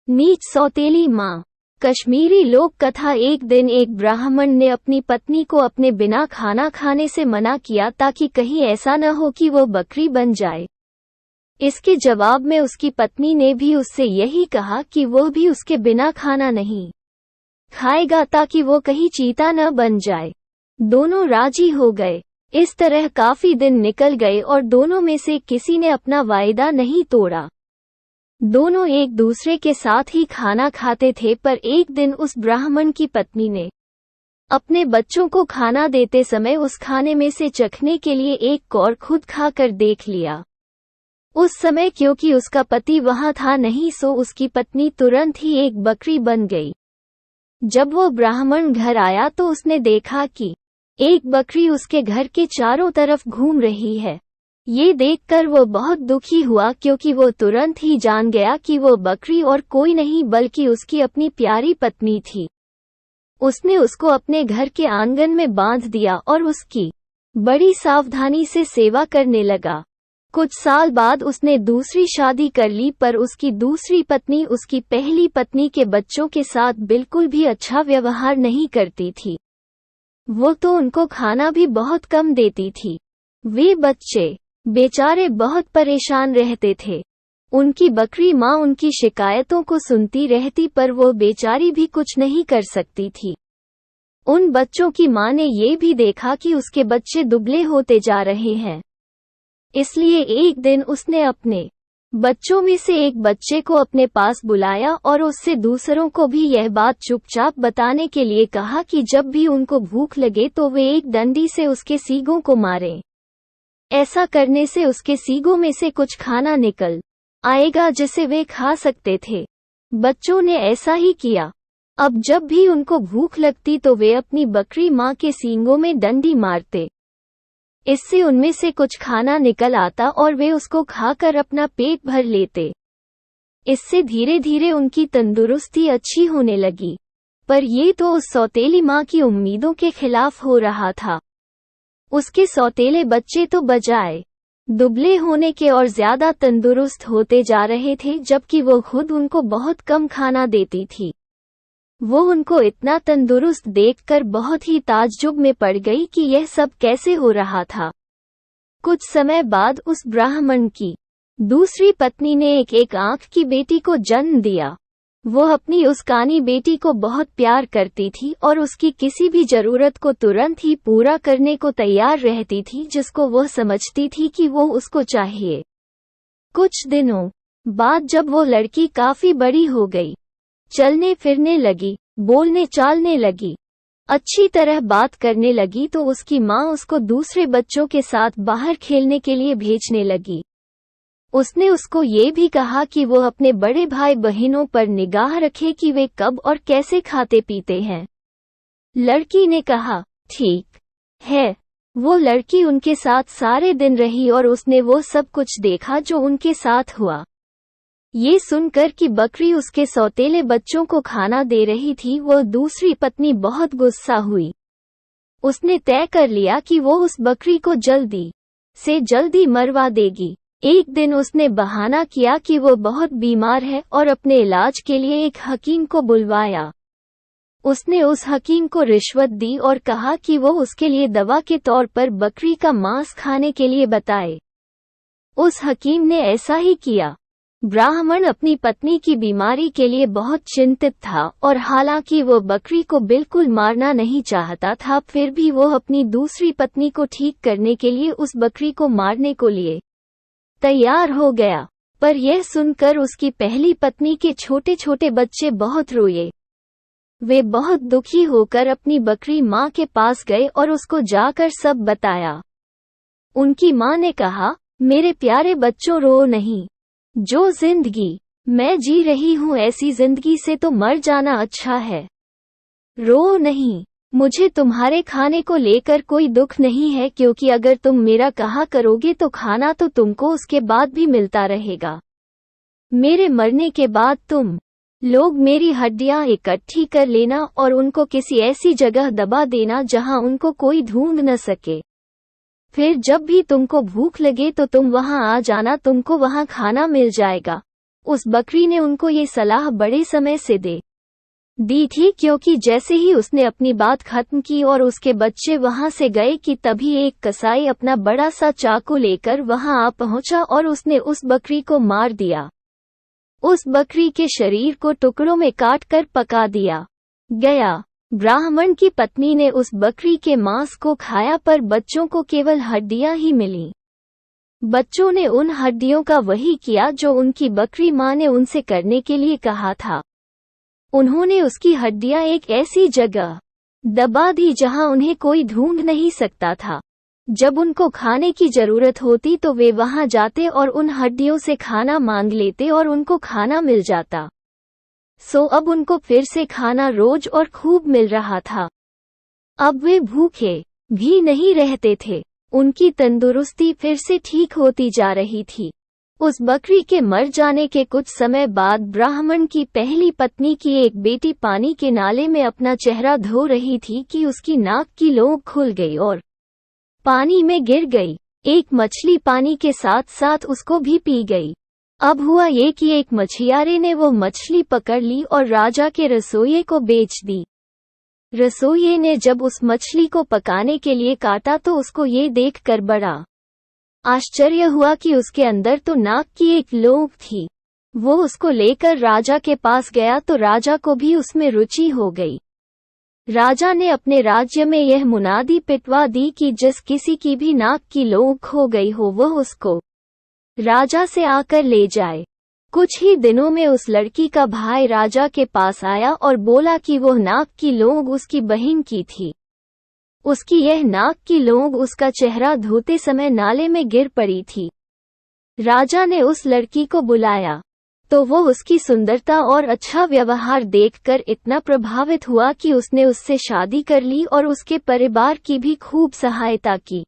नीच सौतेली माँ। कश्मीरी लोक कथा। एक दिन एक ब्राह्मण ने अपनी पत्नी को अपने बिना खाना खाने से मना किया ताकि कहीं ऐसा न हो कि वो बकरी बन जाए। इसके जवाब में उसकी पत्नी ने भी उससे यही कहा कि वो भी उसके बिना खाना नहीं खाएगा ताकि वो कहीं चीता न बन जाए। दोनों राजी हो गए। इस तरह काफी दिन निकल गए और दोनों में से किसी ने अपना वायदा नहीं तोड़ा। दोनों एक दूसरे के साथ ही खाना खाते थे, पर एक दिन उस ब्राह्मण की पत्नी ने अपने बच्चों को खाना देते समय उस खाने में से चखने के लिए एक कौर खुद खाकर देख लिया। उस समय क्योंकि उसका पति वहां था नहीं, सो उसकी पत्नी तुरंत ही एक बकरी बन गई। जब वो ब्राह्मण घर आया तो उसने देखा कि एक बकरी उसके घर के चारों तरफ घूम रही है। ये देखकर वो बहुत दुखी हुआ क्योंकि वो तुरंत ही जान गया कि वो बकरी और कोई नहीं बल्कि उसकी अपनी प्यारी पत्नी थी। उसने उसको अपने घर के आंगन में बांध दिया और उसकी बड़ी सावधानी से सेवा करने लगा। कुछ साल बाद उसने दूसरी शादी कर ली, पर उसकी दूसरी पत्नी उसकी पहली पत्नी के बच्चों के साथ बिल्कुल भी अच्छा व्यवहार नहीं करती थी। वो तो उनको खाना भी बहुत कम देती थी। वे बच्चे बेचारे बहुत परेशान रहते थे। उनकी बकरी माँ उनकी शिकायतों को सुनती रहती, पर वो बेचारी भी कुछ नहीं कर सकती थी। उन बच्चों की माँ ने ये भी देखा कि उसके बच्चे दुबले होते जा रहे हैं, इसलिए एक दिन उसने अपने बच्चों में से एक बच्चे को अपने पास बुलाया और उससे दूसरों को भी यह बात चुपचाप बताने के लिए कहा कि जब भी उनको भूख लगे तो वे एक डंडी से उसके सींगों को मारें। ऐसा करने से उसके सींगों में से कुछ खाना निकल आएगा जिसे वे खा सकते थे। बच्चों ने ऐसा ही किया। अब जब भी उनको भूख लगती तो वे अपनी बकरी माँ के सींगों में डंडी मारते। इससे उनमें से कुछ खाना निकल आता और वे उसको खाकर अपना पेट भर लेते। इससे धीरे धीरे उनकी तंदुरुस्ती अच्छी होने लगी। पर ये तो उस सौतेली माँ की उम्मीदों के खिलाफ हो रहा था। उसके सौतेले बच्चे तो बजाय दुबले होने के और ज्यादा तंदुरुस्त होते जा रहे थे, जबकि वो खुद उनको बहुत कम खाना देती थी। वो उनको इतना तंदुरुस्त देखकर बहुत ही ताज्जुब में पड़ गई कि यह सब कैसे हो रहा था। कुछ समय बाद उस ब्राह्मण की दूसरी पत्नी ने एक आंख की बेटी को जन्म दिया। वो अपनी उस कानी बेटी को बहुत प्यार करती थी और उसकी किसी भी जरूरत को तुरंत ही पूरा करने को तैयार रहती थी, जिसको वह समझती थी कि वो उसको चाहिए। कुछ दिनों बाद जब वो लड़की काफी बड़ी हो गई, चलने फिरने लगी, बोलने चालने लगी, अच्छी तरह बात करने लगी, तो उसकी माँ उसको दूसरे बच्चों के साथ बाहर खेलने के लिए भेजने लगी। उसने उसको ये भी कहा कि वो अपने बड़े भाई बहनों पर निगाह रखे कि वे कब और कैसे खाते पीते हैं। लड़की ने कहा, ठीक है। वो लड़की उनके साथ सारे दिन रही और उसने वो सब कुछ देखा जो उनके साथ हुआ। ये सुनकर कि बकरी उसके सौतेले बच्चों को खाना दे रही थी, वो दूसरी पत्नी बहुत गुस्सा हुई। उसने तय कर लिया कि वो उस बकरी को जल्दी से जल्दी मरवा देगी। एक दिन उसने बहाना किया कि वो बहुत बीमार है और अपने इलाज के लिए एक हकीम को बुलवाया। उसने उस हकीम को रिश्वत दी और कहा कि वो उसके लिए दवा के तौर पर बकरी का मांस खाने के लिए बताए। उस हकीम ने ऐसा ही किया। ब्राह्मण अपनी पत्नी की बीमारी के लिए बहुत चिंतित था और हालांकि वो बकरी को बिल्कुल मारना नहीं चाहता था, फिर भी वो अपनी दूसरी पत्नी को ठीक करने के लिए उस बकरी को मारने को लिए तैयार हो गया। पर यह सुनकर उसकी पहली पत्नी के छोटे छोटे बच्चे बहुत रोए। वे बहुत दुखी होकर अपनी बकरी माँ के पास गए और उसको जाकर सब बताया। उनकी माँ ने कहा, मेरे प्यारे बच्चों, रो नहीं। जो जिंदगी मैं जी रही हूँ ऐसी जिंदगी से तो मर जाना अच्छा है। रो नहीं। मुझे तुम्हारे खाने को लेकर कोई दुख नहीं है, क्योंकि अगर तुम मेरा कहा करोगे तो खाना तो तुमको उसके बाद भी मिलता रहेगा। मेरे मरने के बाद तुम लोग मेरी हड्डियां इकट्ठी कर लेना और उनको किसी ऐसी जगह दबा देना जहां उनको कोई ढूंढ न सके। फिर जब भी तुमको भूख लगे तो तुम वहां आ जाना, तुमको वहां खाना मिल जाएगा। उस बकरी ने उनको ये सलाह बड़े समय से दे दी थी, क्योंकि जैसे ही उसने अपनी बात खत्म की और उसके बच्चे वहां से गए कि तभी एक कसाई अपना बड़ा सा चाकू लेकर वहां आ पहुंचा और उसने उस बकरी को मार दिया। उस बकरी के शरीर को टुकड़ों में काट कर पका दिया गया। ब्राह्मण की पत्नी ने उस बकरी के मांस को खाया, पर बच्चों को केवल हड्डियां ही मिली। बच्चों ने उन हड्डियों का वही किया जो उनकी बकरी मां ने उनसे करने के लिए कहा था। उन्होंने उसकी हड्डियां एक ऐसी जगह दबा दी जहां उन्हें कोई ढूंढ नहीं सकता था। जब उनको खाने की जरूरत होती तो वे वहां जाते और उन हड्डियों से खाना मांग लेते और उनको खाना मिल जाता। सो अब उनको फिर से खाना रोज और खूब मिल रहा था। अब वे भूखे भी नहीं रहते थे। उनकी तंदुरुस्ती फिर से ठीक होती जा रही थी। उस बकरी के मर जाने के कुछ समय बाद ब्राह्मण की पहली पत्नी की एक बेटी पानी के नाले में अपना चेहरा धो रही थी कि उसकी नाक की लोग खुल गई और पानी में गिर गई। एक मछली पानी के साथ साथ उसको भी पी गई। अब हुआ ये कि एक मछियारे ने वो मछली पकड़ ली और राजा के रसोइये को बेच दी। रसोइये ने जब उस मछली को पकाने के लिए काटा तो उसको ये देखकर बड़ा आश्चर्य हुआ कि उसके अंदर तो नाक की एक लोग थी। वो उसको लेकर राजा के पास गया तो राजा को भी उसमें रुचि हो गई। राजा ने अपने राज्य में यह मुनादी पिटवा दी कि जिस किसी की भी नाक की लोग खो गई हो वह उसको राजा से आकर ले जाए। कुछ ही दिनों में उस लड़की का भाई राजा के पास आया और बोला कि वह नाक की लोग उसकी बहन की थी। उसकी यह नाक की लोग उसका चेहरा धोते समय नाले में गिर पड़ी थी। राजा ने उस लड़की को बुलाया तो वो उसकी सुंदरता और अच्छा व्यवहार देखकर इतना प्रभावित हुआ कि उसने उससे शादी कर ली और उसके परिवार की भी खूब सहायता की।